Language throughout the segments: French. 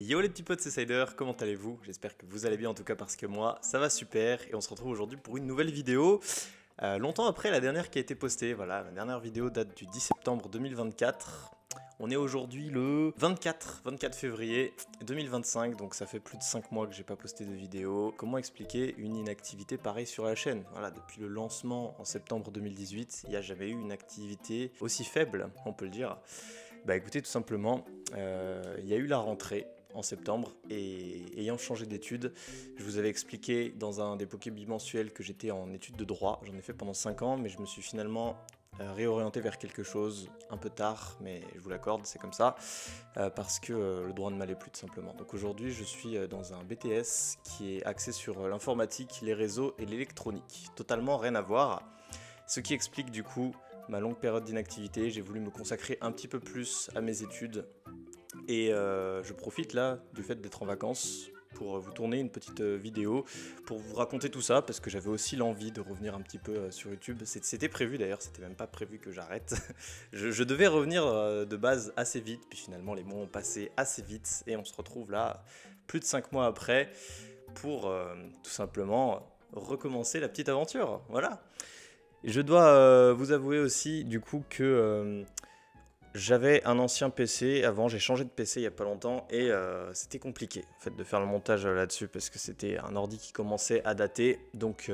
Yo les petits potes, c'est Cider, comment allez-vous? J'espère que vous allez bien en tout cas parce que moi ça va super et on se retrouve aujourd'hui pour une nouvelle vidéo. Longtemps après la dernière qui a été postée, voilà, la dernière vidéo date du 10 septembre 2024. On est aujourd'hui le 24 février 2025, donc ça fait plus de 5 mois que j'ai pas posté de vidéo. Comment expliquer une inactivité pareille sur la chaîne? Voilà, depuis le lancement en septembre 2018, il n'y a jamais eu une activité aussi faible, on peut le dire. Bah écoutez, tout simplement, il y a eu la rentrée en septembre et ayant changé d'études, je vous avais expliqué dans un des pokés bimensuels que j'étais en études de droit. J'en ai fait pendant 5 ans, mais je me suis finalement réorienté vers quelque chose un peu tard, mais je vous l'accorde, c'est comme ça, parce que le droit ne m'allait plus tout simplement. Donc aujourd'hui, je suis dans un BTS qui est axé sur l'informatique, les réseaux et l'électronique. Totalement rien à voir, ce qui explique du coup ma longue période d'inactivité. J'ai voulu me consacrer un petit peu plus à mes études et je profite là du fait d'être en vacances pour vous tourner une petite vidéo pour vous raconter tout ça parce que j'avais aussi l'envie de revenir un petit peu sur YouTube. C'était prévu d'ailleurs, c'était même pas prévu que j'arrête. je devais revenir de base assez vite, puis finalement les mois ont passé assez vite et on se retrouve là plus de 5 mois après pour tout simplement recommencer la petite aventure. Voilà. Je dois vous avouer aussi du coup que j'avais un ancien PC avant, j'ai changé de PC il n'y a pas longtemps et c'était compliqué en fait, de faire le montage là-dessus parce que c'était un ordi qui commençait à dater. Donc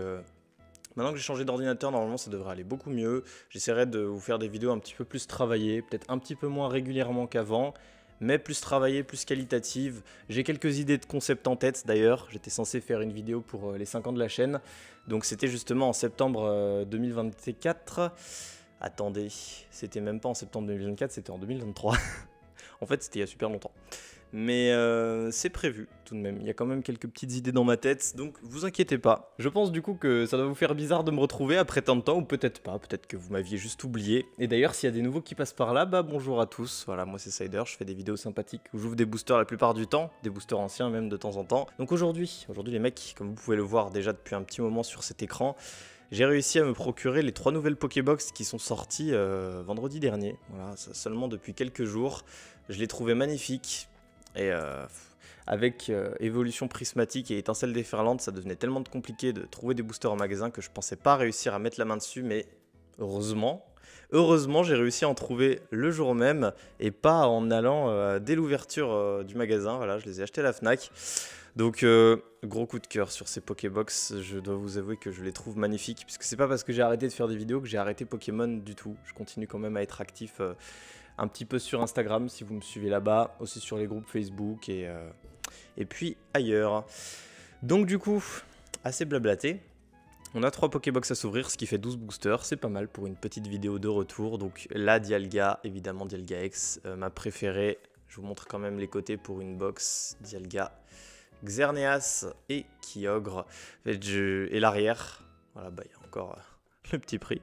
maintenant que j'ai changé d'ordinateur, normalement ça devrait aller beaucoup mieux. J'essaierai de vous faire des vidéos un petit peu plus travaillées, peut-être un petit peu moins régulièrement qu'avant, mais plus travaillées, plus qualitatives. J'ai quelques idées de concept en tête d'ailleurs. J'étais censé faire une vidéo pour les 5 ans de la chaîne. Donc c'était justement en septembre 2024. Attendez, c'était même pas en septembre 2024, c'était en 2023. En fait, c'était il y a super longtemps. Mais c'est prévu tout de même. Il y a quand même quelques petites idées dans ma tête, donc vous inquiétez pas. Je pense du coup que ça doit vous faire bizarre de me retrouver après tant de temps, ou peut-être pas, peut-être que vous m'aviez juste oublié. Et d'ailleurs, s'il y a des nouveaux qui passent par là, bah bonjour à tous. Voilà, moi c'est Cider, je fais des vidéos sympathiques où j'ouvre des boosters la plupart du temps, des boosters anciens même de temps en temps. Donc aujourd'hui les mecs, comme vous pouvez le voir déjà depuis un petit moment sur cet écran, j'ai réussi à me procurer les 3 nouvelles Pokébox qui sont sorties vendredi dernier. Voilà, ça, seulement depuis quelques jours. Je les trouvais magnifiques. Et avec évolution prismatique et étincelle déferlante, ça devenait tellement compliqué de trouver des boosters en magasin que je pensais pas réussir à mettre la main dessus. Mais heureusement, j'ai réussi à en trouver le jour même et pas en allant dès l'ouverture du magasin. Voilà, je les ai achetés à la Fnac. Donc gros coup de cœur sur ces Pokébox, je dois vous avouer que je les trouve magnifiques, puisque c'est pas parce que j'ai arrêté de faire des vidéos que j'ai arrêté Pokémon du tout. Je continue quand même à être actif un petit peu sur Instagram si vous me suivez là-bas, aussi sur les groupes Facebook et puis ailleurs. Donc du coup, assez blablaté. On a 3 Pokébox à s'ouvrir, ce qui fait 12 boosters, c'est pas mal pour une petite vidéo de retour. Donc la Dialga, évidemment Dialga X, ma préférée. Je vous montre quand même les côtés pour une box Dialga, Xerneas et Kyogre. Et l'arrière, voilà, bah il y a encore le petit prix.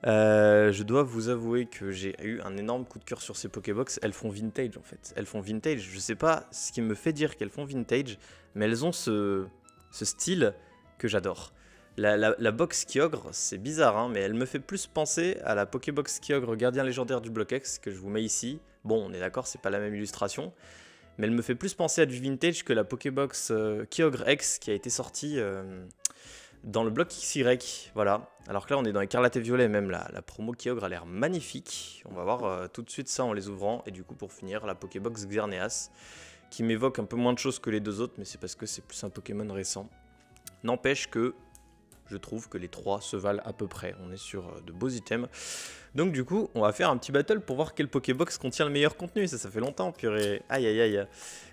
Je dois vous avouer que j'ai eu un énorme coup de cœur sur ces Pokébox. Elles font vintage en fait. Elles font vintage. Je sais pas ce qui me fait dire qu'elles font vintage, mais elles ont ce style que j'adore. La box Kyogre, c'est bizarre, hein, mais elle me fait plus penser à la Pokébox Kyogre Gardien légendaire du Bloc X que je vous mets ici. Bon, on est d'accord, c'est pas la même illustration, mais elle me fait plus penser à du vintage que la Pokébox Kyogre X qui a été sortie dans le bloc XY, voilà. Alors que là, on est dans Écarlate et Violet, même la promo Kyogre a l'air magnifique. On va voir tout de suite ça en les ouvrant. Et du coup, pour finir, la Pokébox Xerneas, qui m'évoque un peu moins de choses que les deux autres, mais c'est parce que c'est plus un Pokémon récent. N'empêche que je trouve que les 3 se valent à peu près. On est sur de beaux items. Donc du coup, on va faire un petit battle pour voir quel Pokébox contient le meilleur contenu. Ça fait longtemps, purée. Aïe, aïe, aïe.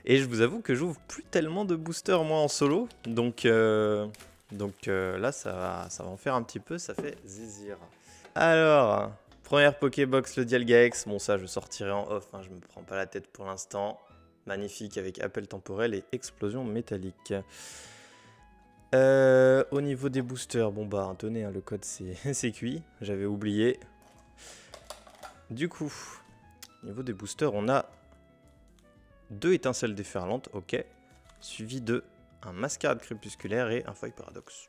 Et je vous avoue que j'ouvre plus tellement de boosters, moi, en solo. Donc là, ça va en faire un petit peu, ça fait zizir. Alors, première Pokébox, le Dialga X. Bon, ça, je sortirai en off, hein, je me prends pas la tête pour l'instant. Magnifique avec appel temporel et explosion métallique. Au niveau des boosters, bon bah, tenez, hein, le code c'est cuit, j'avais oublié. Du coup, au niveau des boosters, on a 2 étincelles déferlantes, ok. Suivi de un mascarade crépusculaire et un feuille paradoxe.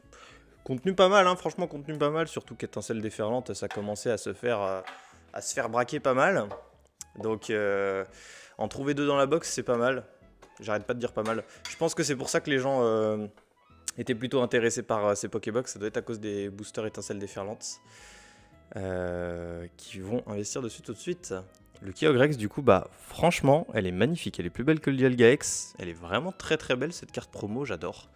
Contenu pas mal, hein, franchement contenu pas mal, surtout qu'étincelle déferlante, ça commençait à se faire braquer pas mal. Donc en trouver 2 dans la box, c'est pas mal. J'arrête pas de dire pas mal. Je pense que c'est pour ça que les gens étaient plutôt intéressés par ces Pokébox. Ça doit être à cause des boosters étincelles déferlantes. Qui vont investir dessus tout de suite. Le Kyogrex, du coup, bah franchement, elle est magnifique. Elle est plus belle que le Dialga-X. Elle est vraiment très très belle cette carte promo, j'adore.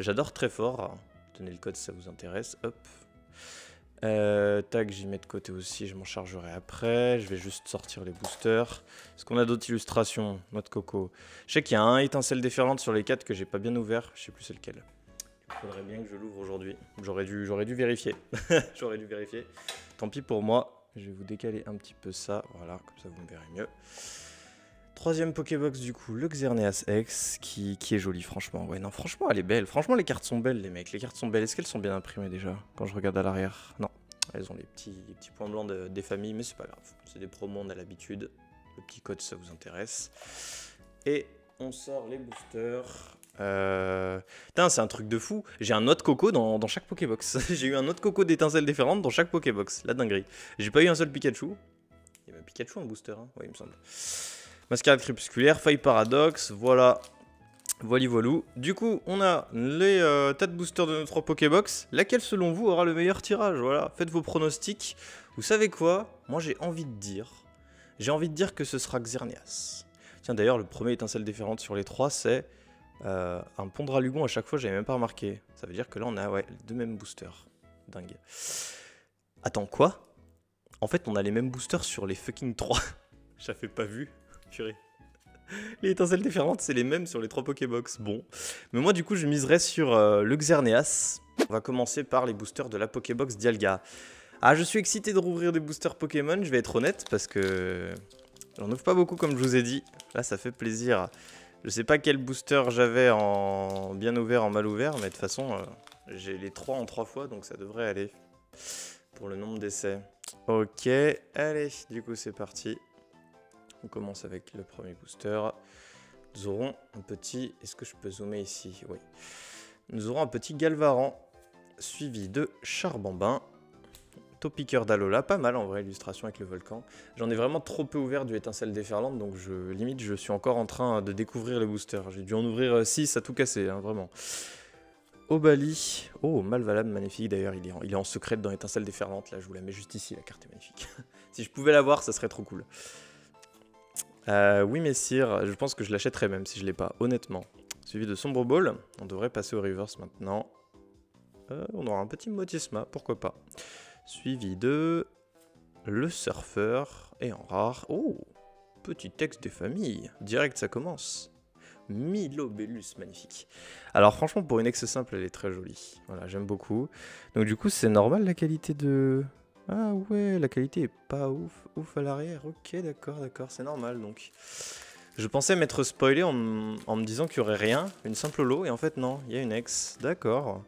J'adore très fort. Tenez le code si ça vous intéresse. Hop. Tac, j'y mets de côté aussi, je m'en chargerai après. Je vais juste sortir les boosters. Est-ce qu'on a d'autres illustrations? Noix de coco. Je sais qu'il y a un étincelle déferlante sur les 4 que j'ai pas bien ouvert. Je sais plus c'est lequel. Il faudrait bien que je l'ouvre aujourd'hui. J'aurais dû vérifier. J'aurais dû vérifier. Tant pis pour moi. Je vais vous décaler un petit peu ça. Voilà, comme ça vous me verrez mieux. Troisième Pokébox du coup, le Xerneas X qui est joli franchement. Ouais non franchement elle est belle. Franchement les cartes sont belles les mecs. Les cartes sont belles. Est-ce qu'elles sont bien imprimées déjà? Quand je regarde à l'arrière. Non. Elles ont les petits points blancs des familles. Mais c'est pas grave. C'est des promos on a l'habitude. Le petit code ça vous intéresse. Et on sort les boosters. Putain, c'est un truc de fou. J'ai un noix de coco dans chaque Pokébox. J'ai eu un noix de coco d'étincelles différentes dans chaque Pokébox. La dinguerie. J'ai pas eu un seul Pikachu. Il y a même Pikachu en booster, hein. Oui, il me semble. Mascarade crépusculaire, faille paradoxe, voilà. Voilou. Du coup, on a les tas de boosters de nos 3 Pokébox. Laquelle, selon vous, aura le meilleur tirage? Voilà, faites vos pronostics. Vous savez quoi? Moi, j'ai envie de dire que ce sera Xerneas. Tiens, d'ailleurs, le premier étincelle différente sur les 3, c'est un Pondralugon à chaque fois, j'avais même pas remarqué. Ça veut dire que là, on a ouais, les deux mêmes boosters. Dingue. Attends, quoi? En fait, on a les mêmes boosters sur les fucking 3. J'avais pas vu. Purée. Les étincelles différentes, c'est les mêmes sur les 3 Pokébox. Bon. Mais moi, du coup, je miserais sur le Xerneas. On va commencer par les boosters de la Pokébox Dialga. Ah, je suis excité de rouvrir des boosters Pokémon, je vais être honnête, parce que j'en ouvre pas beaucoup, comme je vous ai dit. Là, ça fait plaisir. Je sais pas quel booster j'avais en bien ouvert, en mal ouvert, mais de toute façon, j'ai les 3 en 3 fois, donc ça devrait aller pour le nombre d'essais. Ok, allez, du coup, c'est parti. On commence avec le premier booster. Nous aurons un petit... Est-ce que je peux zoomer ici? Oui. Nous aurons un petit Galvaran, suivi de Charbambin. Topiqueur d'Alola, pas mal en vrai, illustration avec le volcan. J'en ai vraiment trop peu ouvert du étincelle déferlante, donc limite je suis encore en train de découvrir les boosters. J'ai dû en ouvrir 6 à tout casser, hein, vraiment. Obali, oh Malvalame, magnifique d'ailleurs, il est en secret dans étincelle déferlante, là je vous la mets juste ici, la carte est magnifique. Si je pouvais l'avoir, ça serait trop cool. Oui messire, je pense que je l'achèterais même si je l'ai pas, honnêtement. Suivi de Sombre Ball, on devrait passer au reverse maintenant. On aura un petit Motisma, pourquoi pas. Suivi de le surfeur et en rare. Oh, petit texte des familles, direct ça commence. Milobellus, magnifique. Alors franchement pour une ex simple elle est très jolie, voilà j'aime beaucoup. Donc du coup c'est normal la qualité de... Ah ouais, la qualité est pas ouf à l'arrière. Ok, d'accord, c'est normal donc. Je pensais m'être spoilé en me disant qu'il y aurait rien, une simple holo, et en fait non, il y a une ex, d'accord.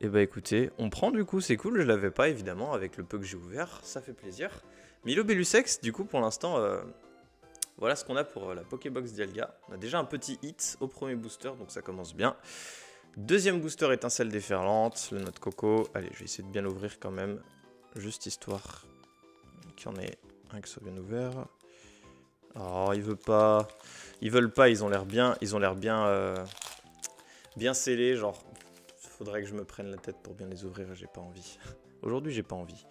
Et bah écoutez, on prend du coup, c'est cool, je l'avais pas évidemment avec le peu que j'ai ouvert, ça fait plaisir. Milobellus X, du coup pour l'instant, voilà ce qu'on a pour la Pokébox Dialga. On a déjà un petit hit au premier booster, donc ça commence bien. Deuxième booster étincelle déferlante, le noix de coco. Allez, je vais essayer de bien l'ouvrir quand même. Juste histoire qu'il y en ait un qui soit bien ouvert. Oh, ils veulent pas, ils ont l'air bien, bien scellés. Genre, faudrait que je me prenne la tête pour bien les ouvrir. J'ai pas envie. Aujourd'hui, j'ai pas envie.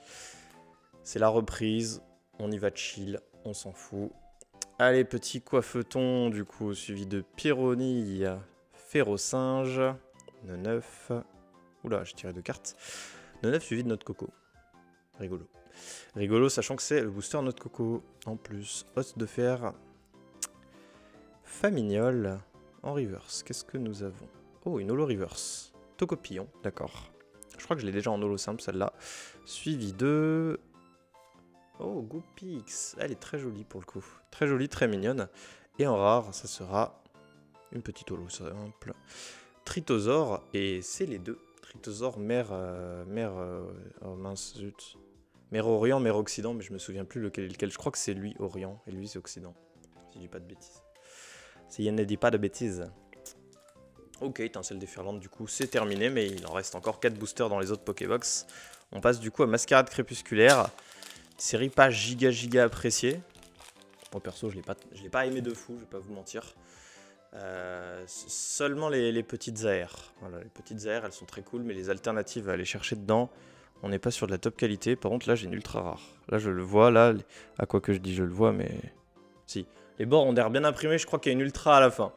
C'est la reprise. On y va chill. On s'en fout. Allez, petit coiffeton du coup, suivi de Pyronille, Férocinge, 9. Oula, j'ai tiré 2 cartes. 9 suivi de notre coco. Rigolo. Rigolo, sachant que c'est le booster Noix de Coco. En plus, os de fer. Famignol. En reverse, qu'est-ce que nous avons? Oh, une holo reverse. Tocopillon, d'accord. Je crois que je l'ai déjà en holo simple, celle-là. Suivi de... Oh, Goopix. Elle est très jolie pour le coup. Très jolie, très mignonne. Et en rare, ça sera une petite holo simple. Tritosaure, et c'est les deux. Tritosaure, oh mince, zut. Mère Orient, Mère Occident, mais je me souviens plus lequel est lequel. Je crois que c'est lui, Orient, et lui, c'est Occident. Si je dis pas de bêtises. Si il ne dit pas de bêtises. Ok, étincelle déferlante, du coup, c'est terminé, mais il en reste encore 4 boosters dans les autres Pokébox. On passe du coup à Mascarade crépusculaire. Série pas giga appréciée. Moi, perso, je l'ai pas aimé de fou, je vais pas vous mentir. Seulement les petites AR. Voilà, les petites AR, elles sont très cool, mais les alternatives à aller chercher dedans, on n'est pas sur de la top qualité. Par contre, là, j'ai une ultra rare. Là, je le vois, là, à quoi que je dis, je le vois, mais... Si. Les bords ont l'air bien imprimés, je crois qu'il y a une ultra à la fin.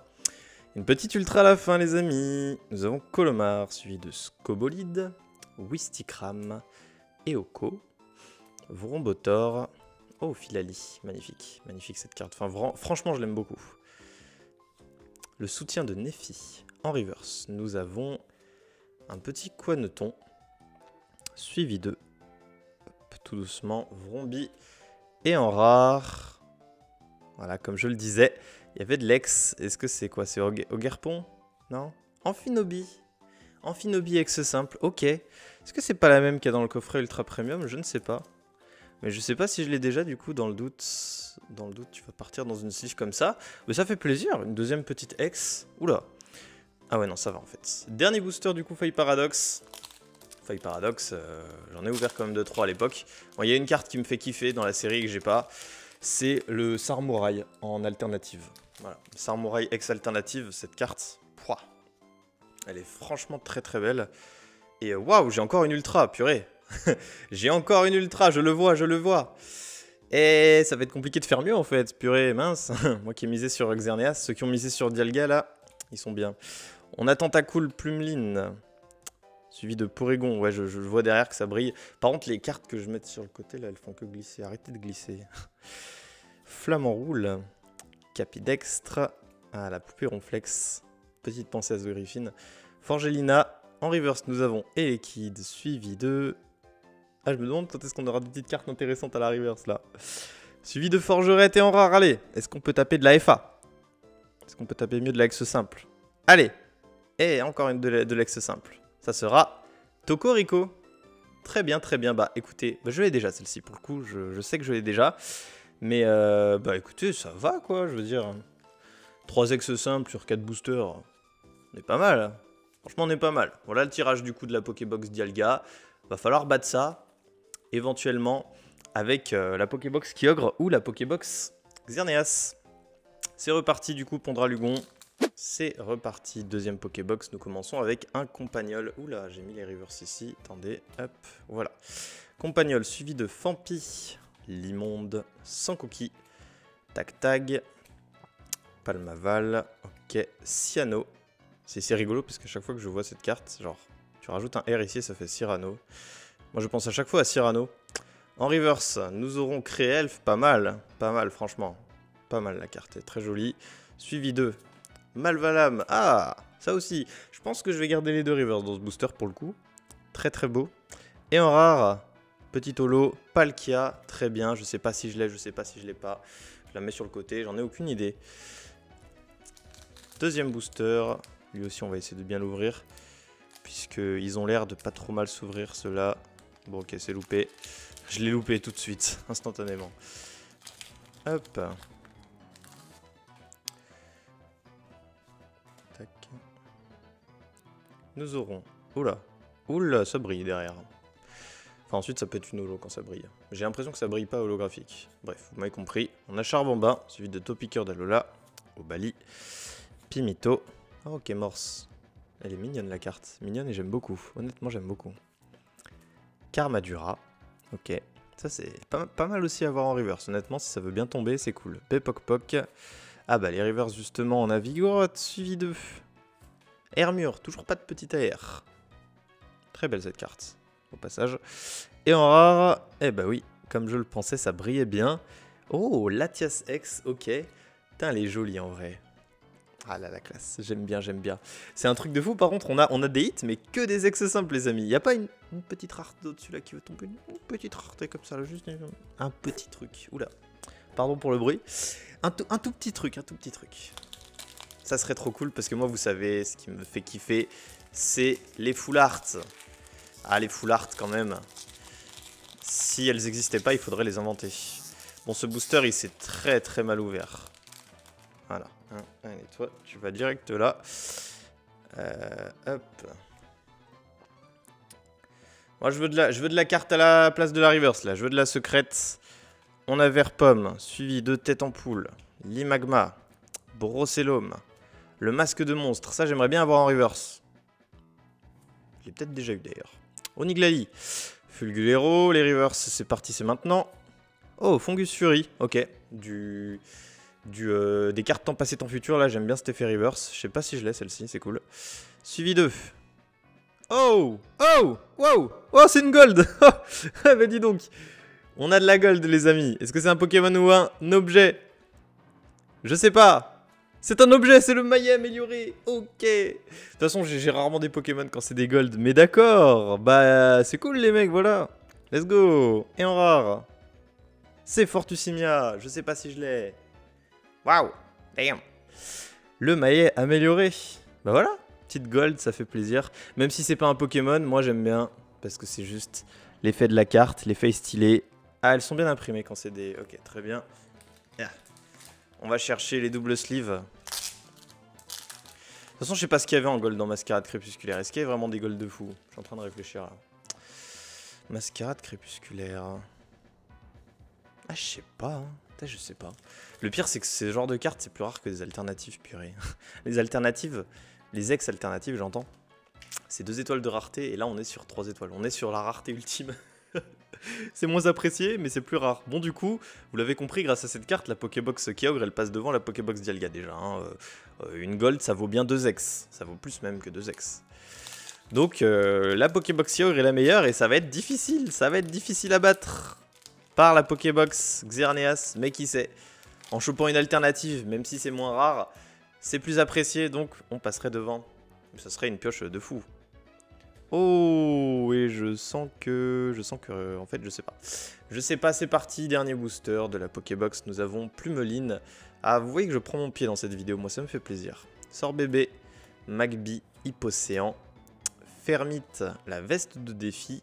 Une petite ultra à la fin, les amis. Nous avons Colomar, suivi de Scobolide, Wistikram, Eoko, Vrombotor, oh, Philali, magnifique, magnifique cette carte. Enfin, franchement, je l'aime beaucoup. Le soutien de Nephi. En reverse, nous avons un petit Quaneton, suivi de, hop, tout doucement, Vrombi. Et en rare, voilà, comme je le disais, il y avait de l'ex. Est-ce que c'est quoi? C'est Ogerpon? Non? Amphinobi. Amphinobi ex simple, ok. Est-ce que c'est pas la même qu'il y a dans le coffret Ultra Premium? Je ne sais pas. Mais je sais pas si je l'ai déjà, du coup, dans le doute, tu vas partir dans une sleeve comme ça. Mais ça fait plaisir, une deuxième petite ex. Oula. Ah ouais, non, ça va en fait. Dernier booster, du coup, Faille Paradox. Faille Paradox, j'en ai ouvert quand même 2-3 à l'époque. Bon, il y a une carte qui me fait kiffer dans la série que j'ai pas. C'est le Sarmouraï en alternative. Voilà, Sarmouraï ex alternative, cette carte, pouah, elle est franchement très très belle. Et waouh, j'ai encore une ultra, purée. J'ai encore une ultra, je le vois, je le vois. Et ça va être compliqué de faire mieux en fait, purée, mince. Moi qui ai misé sur Xerneas, ceux qui ont misé sur Dialga là, ils sont bien. On a Tentacool, Plumeline, suivi de Porygon. Ouais, je vois derrière que ça brille. Par contre, les cartes que je mets sur le côté là, elles font que glisser. Arrêtez de glisser. Flamant Roule, Capidextre, ah, la poupée Ronflex, petite pensée à The Griffin, Forgelina. En reverse, nous avons Elekid, suivi de... Ah, je me demande quand est-ce qu'on aura des petites cartes intéressantes à la reverse, là. Suivi de Forgerette et en rare, allez. Est-ce qu'on peut taper de la FA? Est-ce qu'on peut taper mieux de la X simple? Allez. Et encore une de l'ex simple. Ça sera Tokorico. Très bien, très bien. Bah, écoutez, bah, je l'ai déjà, celle-ci, pour le coup. Je sais que je l'ai déjà. Mais, bah, écoutez, ça va, quoi, je veux dire. 3 ex simples sur 4 boosters. On est pas mal, hein. Franchement, on est pas mal. Voilà le tirage du coup de la Pokébox Dialga. Va falloir battre ça, éventuellement, avec la Pokébox Kyogre ou la Pokébox Xerneas. C'est reparti du coup, Pondralugon. C'est reparti, deuxième Pokébox. Nous commençons avec un Compagnol. Oula, j'ai mis les rivers ici. Attendez, hop, voilà. Compagnol suivi de Fampi, Limonde, Sankoki, Tag, Palmaval, ok, Cyano. C'est rigolo parce qu'à chaque fois que je vois cette carte, genre, tu rajoutes un R ici et ça fait Cyrano. Moi je pense à chaque fois à Cyrano. En reverse, nous aurons Créelf, pas mal franchement. Pas mal la carte, est très jolie. Suivi de Malvalam, ah, ça aussi. Je pense que je vais garder les deux reverse dans ce booster pour le coup. Très très beau. Et en rare, petit holo, Palkia, très bien. Je sais pas si je l'ai, je sais pas si je l'ai pas. Je la mets sur le côté, j'en ai aucune idée. Deuxième booster. Lui aussi, on va essayer de bien l'ouvrir. Puisqu'ils ont l'air de pas trop mal s'ouvrir, ceux-là. Bon, ok, c'est loupé. Je l'ai loupé tout de suite, instantanément. Hop. Tac. Nous aurons... Oula. Oula, ça brille derrière. Enfin, ensuite, ça peut être une holo quand ça brille. J'ai l'impression que ça brille pas holographique. Bref, vous m'avez compris. On a Charbomba, suivi de Topiqueur d'Alola, Obali, Pimito. Oh, ok, Morse. Elle est mignonne la carte. Mignonne et j'aime beaucoup. Honnêtement, j'aime beaucoup. Karmadura. Ok. Ça, c'est pas mal aussi à avoir en reverse. Honnêtement, si ça veut bien tomber, c'est cool. Pepokpok. Ah bah, les reverse, justement, on a Vigoroth, suivi de Hermure. Toujours pas de petit AR. Très belle cette carte, au passage. Et en rare, eh bah oui, comme je le pensais, ça brillait bien. Oh, Latias X, ok. Putain, elle est jolie en vrai. Ah là, la classe, j'aime bien, j'aime bien. C'est un truc de fou, par contre, on a des hits, mais que des ex simples, les amis. Il n'y a pas une petite rareté au-dessus là qui veut tomber. Une petite rareté comme ça, là, juste un petit truc. Oula, pardon pour le bruit. Un tout petit truc, un tout petit truc. Ça serait trop cool, parce que moi, vous savez, ce qui me fait kiffer, c'est les full art. Ah, les full art, quand même. Si elles n'existaient pas, il faudrait les inventer. Bon, ce booster, il s'est très très mal ouvert. Voilà. Allez, toi, tu vas direct là. Hop. Moi, je veux de la carte à la place de la reverse, là. Je veux de la secrète. On a Verpomme, suivi de Tête en Poule, Limagma, Brocellum, Le masque de monstre, ça j'aimerais bien avoir en reverse. Je l'ai peut-être déjà eu d'ailleurs. Oniglali. Fulgulero, les reverse, c'est parti, c'est maintenant. Oh, Fungus Fury, ok. Des cartes temps passé, temps futur, là j'aime bien cet effet reverse. Je sais pas si je l'ai celle-ci, c'est cool. Suivi de... Oh! Oh! Wow! Oh, c'est une gold! Ah bah dis donc! On a de la gold, les amis. Est-ce que c'est un Pokémon ou un objet? Je sais pas. C'est un objet, c'est le maillet amélioré. Ok. De toute façon, j'ai rarement des Pokémon quand c'est des gold. Mais d'accord. Bah, c'est cool, les mecs, voilà. Let's go. Et en rare. C'est Fortusimia. Je sais pas si je l'ai. Waouh. Damn. Le maillet amélioré. Bah voilà. Petite gold, ça fait plaisir. Même si c'est pas un Pokémon, moi j'aime bien. Parce que c'est juste l'effet de la carte, l'effet est stylé. Ah, elles sont bien imprimées quand c'est des... Ok, très bien. Yeah. On va chercher les doubles sleeves. De toute façon, je sais pas ce qu'il y avait en gold dans Mascarade Crépusculaire. Est-ce qu'il y a vraiment des golds de fou? Je suis en train de réfléchir là. Mascarade Crépusculaire. Ah, je sais pas. Hein. Putain, je sais pas. Le pire, c'est que ce genre de cartes, c'est plus rare que des alternatives purées. Les alternatives, les ex-alternatives, j'entends. C'est 2 étoiles de rareté et là, on est sur 3 étoiles. On est sur la rareté ultime. C'est moins apprécié, mais c'est plus rare. Bon, du coup, vous l'avez compris, grâce à cette carte, la Pokébox Kyogre, elle passe devant la Pokébox Dialga déjà. Hein. Une gold, ça vaut bien 2x. Ça vaut plus même que 2x. Donc, la Pokébox Kyogre est la meilleure et ça va être difficile. Ça va être difficile à battre par la Pokébox Xerneas. Mais qui sait, en chopant une alternative, même si c'est moins rare, c'est plus apprécié. Donc, on passerait devant. Ça serait une pioche de fou. Oh, et je sens que, en fait, je sais pas. Je sais pas, c'est parti, dernier booster de la Pokébox. Nous avons Plumeline. Ah, vous voyez que je prends mon pied dans cette vidéo, moi ça me fait plaisir. Sorbébé, Magby, Hippocéan, Fermite, la veste de défi,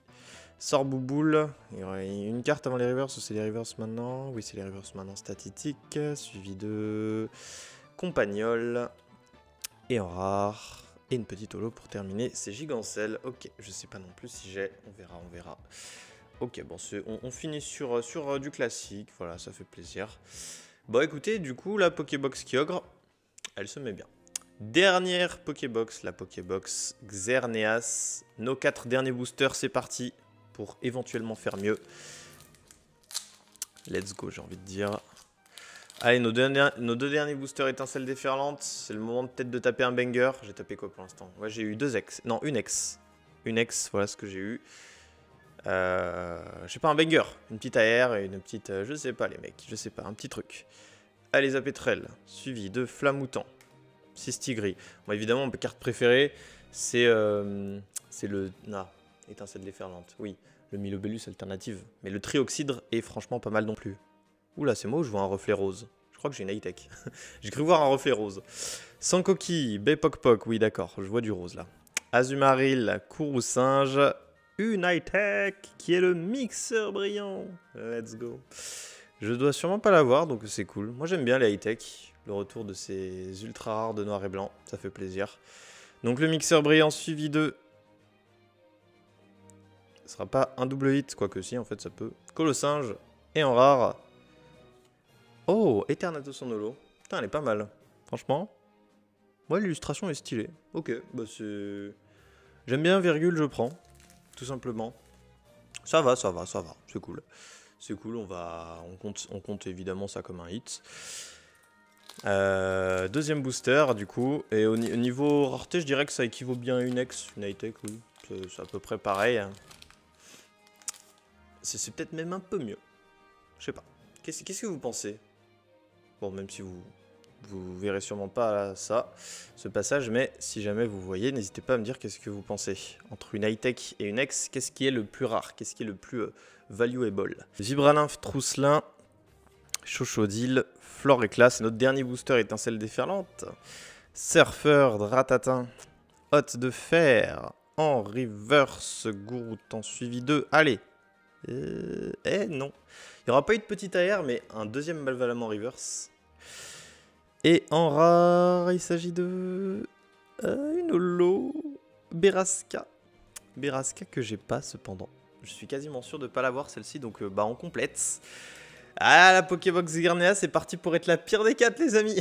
Sorbouboule. Il y aurait une carte avant les reverse ou c'est les reverse maintenant? Oui, c'est les reverse maintenant, Statitique, suivi de Compagnol, et en rare... Et une petite holo pour terminer, c'est Gigancel. Ok, je sais pas non plus si j'ai, on verra. Ok, bon, on finit sur du classique, voilà, ça fait plaisir. Bon, écoutez, du coup, la Pokébox Kyogre, elle se met bien. Dernière Pokébox, la Pokébox Xerneas. Nos 4 derniers boosters, c'est parti, pour éventuellement faire mieux. Let's go, j'ai envie de dire. Allez, nos deux derniers boosters étincelles déferlantes. C'est le moment peut-être de taper un banger. J'ai tapé quoi pour l'instant? Ouais, j'ai eu 2 ex. Non, une ex. Une ex, voilà ce que j'ai eu. Je sais pas, un banger. Une petite AR et une petite... je sais pas les mecs, je sais pas, un petit truc. Allez, Zapétrel, suivi de Flamoutant. Sistigri. Bon, évidemment, ma carte préférée, c'est le... étincelle déferlante. Oui, le Milobellus alternative. Mais le Trioxydre est franchement pas mal non plus. Oula, c'est moi ou je vois un reflet rose? Je crois que j'ai une high-tech. J'ai cru voir un reflet rose. Sans coquille, Bepokpok, oui d'accord, je vois du rose là. Azumaril, Kourou-Singe, une high-tech qui est le mixeur brillant. Let's go. Je dois sûrement pas l'avoir, donc c'est cool. Moi j'aime bien les high-tech, le retour de ces ultra rares de noir et blanc, ça fait plaisir. Donc le mixeur brillant suivi de... Ce sera pas un double hit, quoique si en fait ça peut. Colosinge, et en rare... Oh, Eternatus en holo. Putain, elle est pas mal. Franchement. Ouais, l'illustration est stylée. Ok, bah c'est... J'aime bien virgule, je prends. Tout simplement. Ça va. C'est cool. C'est cool, on compte évidemment ça comme un hit. Deuxième booster, du coup. Et au niveau rareté, je dirais que ça équivaut bien à une ex, une high-tech, oui. C'est à peu près pareil. C'est peut-être même un peu mieux. Je sais pas. Qu'est-ce que vous pensez? Bon, même si vous verrez sûrement pas ça, ce passage, mais si jamais vous voyez, n'hésitez pas à me dire qu'est-ce que vous pensez. Entre une high-tech et une ex, qu'est-ce qui est le plus rare? Qu'est-ce qui est le plus valuable? Vibranymph, Trousselin, Chochodile, Flore Éclat, c'est notre dernier booster étincelle déferlante. Surfer, Dratatin, Hôte de Fer, en reverse, Gouroutan suivi de... Allez. Non. Il n'y aura pas eu de petite AR, mais un deuxième Malvalam en reverse. Et en rare, il s'agit de... une holo. Beraska. Beraska que j'ai pas cependant. Je suis quasiment sûr de pas l'avoir celle-ci, donc bah on complète. Ah, la Pokébox Xerneas, c'est parti pour être la pire des 4 les amis.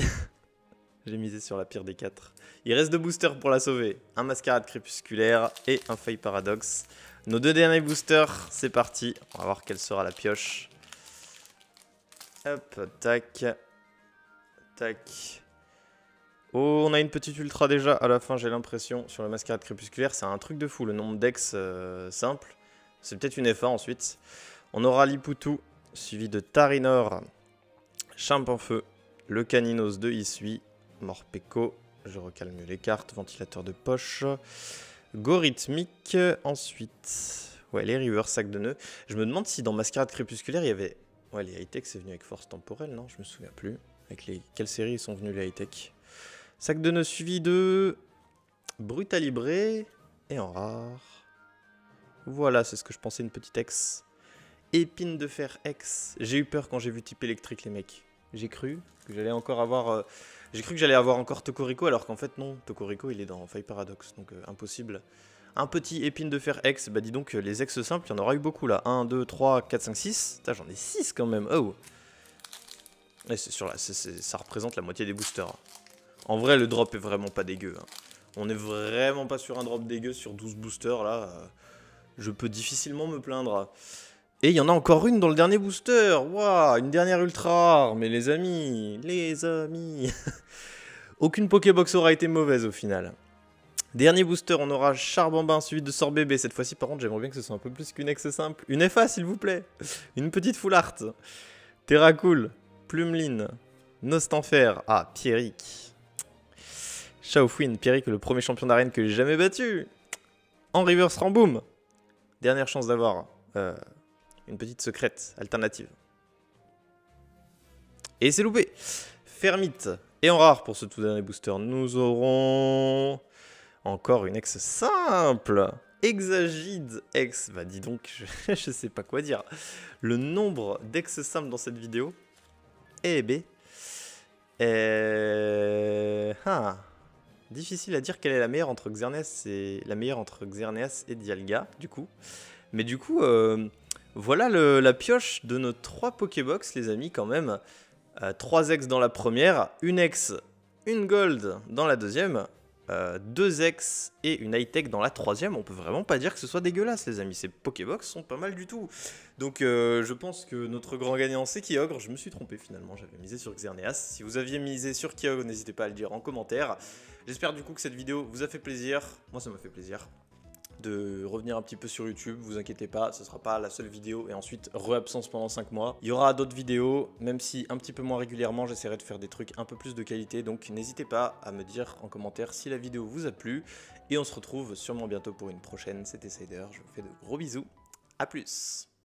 J'ai misé sur la pire des 4. Il reste 2 boosters pour la sauver. Un Mascarade Crépusculaire et un Feuille Paradoxe. Nos 2 derniers boosters, c'est parti. On va voir quelle sera la pioche. Hop, tac. Tac. Oh, on a une petite ultra déjà à la fin, j'ai l'impression, sur le Mascarade Crépusculaire. C'est un truc de fou, le nombre d'ex simple. C'est peut-être une FA ensuite. On aura Liputu, suivi de Tarinor, Chimpanfeu, le Caninos de Isui, Morpeko, je recalme les cartes, Ventilateur de poche, Gorithmique, ensuite, ouais, les River, Sac de nœuds. Je me demande si dans Mascarade Crépusculaire, il y avait... Ouais, les high-tech, c'est venu avec Force Temporelle, non? Je me souviens plus. Avec les... Quelle série ils sont venus, les high-tech? Sac de nœuds suivi de Brutalibré et en rare. Voilà, c'est ce que je pensais, une petite ex. Épine de fer ex. J'ai eu peur quand j'ai vu type électrique, les mecs. J'ai cru que j'allais encore avoir... J'ai cru que j'allais avoir encore Tokorico, alors qu'en fait non. Tokorico, il est dans Feuille Paradoxe, donc impossible. Un petit épine de fer ex. Bah dis donc, les ex simples, il y en aura eu beaucoup là. 1, 2, 3, 4, 5, 6. J'en ai 6 quand même. Oh. Et ça représente la moitié des boosters. En vrai, le drop est vraiment pas dégueu. Hein. On est vraiment pas sur un drop dégueu sur 12 boosters là. Je peux difficilement me plaindre. Et il y en a encore une dans le dernier booster. Waouh, une dernière ultra rare. Mais les amis, aucune Pokébox aura été mauvaise au final. Dernier booster, on aura Charbambin suivi de Sort Bébé. Cette fois-ci, par contre, j'aimerais bien que ce soit un peu plus qu'une ex simple. Une FA, s'il vous plaît. Une petite full art. Terracool, Plumeline, Nostanfer. Ah, Pierrick. Shaofin, Pierrick, le premier champion d'arène que j'ai jamais battu. En reverse Ramboom. Dernière chance d'avoir une petite secrète alternative. Et c'est loupé. Fermite. Et en rare pour ce tout dernier booster, nous aurons encore une ex simple. Exagide ex. Bah dis donc, je sais pas quoi dire. Le nombre d'ex simples dans cette vidéo. Eh B. Difficile à dire quelle est la meilleure entre Xerneas et Dialga, du coup. Mais du coup, voilà la pioche de nos 3 Pokébox, les amis, quand même. 3 ex dans la première, une ex, une gold dans la deuxième, 2 ex et une high-tech dans la troisième. On peut vraiment pas dire que ce soit dégueulasse, les amis. Ces Pokébox sont pas mal du tout. Donc je pense que notre grand gagnant, c'est Kyogre. Je me suis trompé finalement, j'avais misé sur Xerneas. Si vous aviez misé sur Kyogre, n'hésitez pas à le dire en commentaire. J'espère du coup que cette vidéo vous a fait plaisir. Moi, ça m'a fait plaisir de revenir un petit peu sur YouTube, vous inquiétez pas, ce sera pas la seule vidéo et ensuite re-absence pendant 5 mois. Il y aura d'autres vidéos, même si un petit peu moins régulièrement, j'essaierai de faire des trucs un peu plus de qualité, donc n'hésitez pas à me dire en commentaire si la vidéo vous a plu et on se retrouve sûrement bientôt pour une prochaine. C'était Cider, je vous fais de gros bisous, à plus.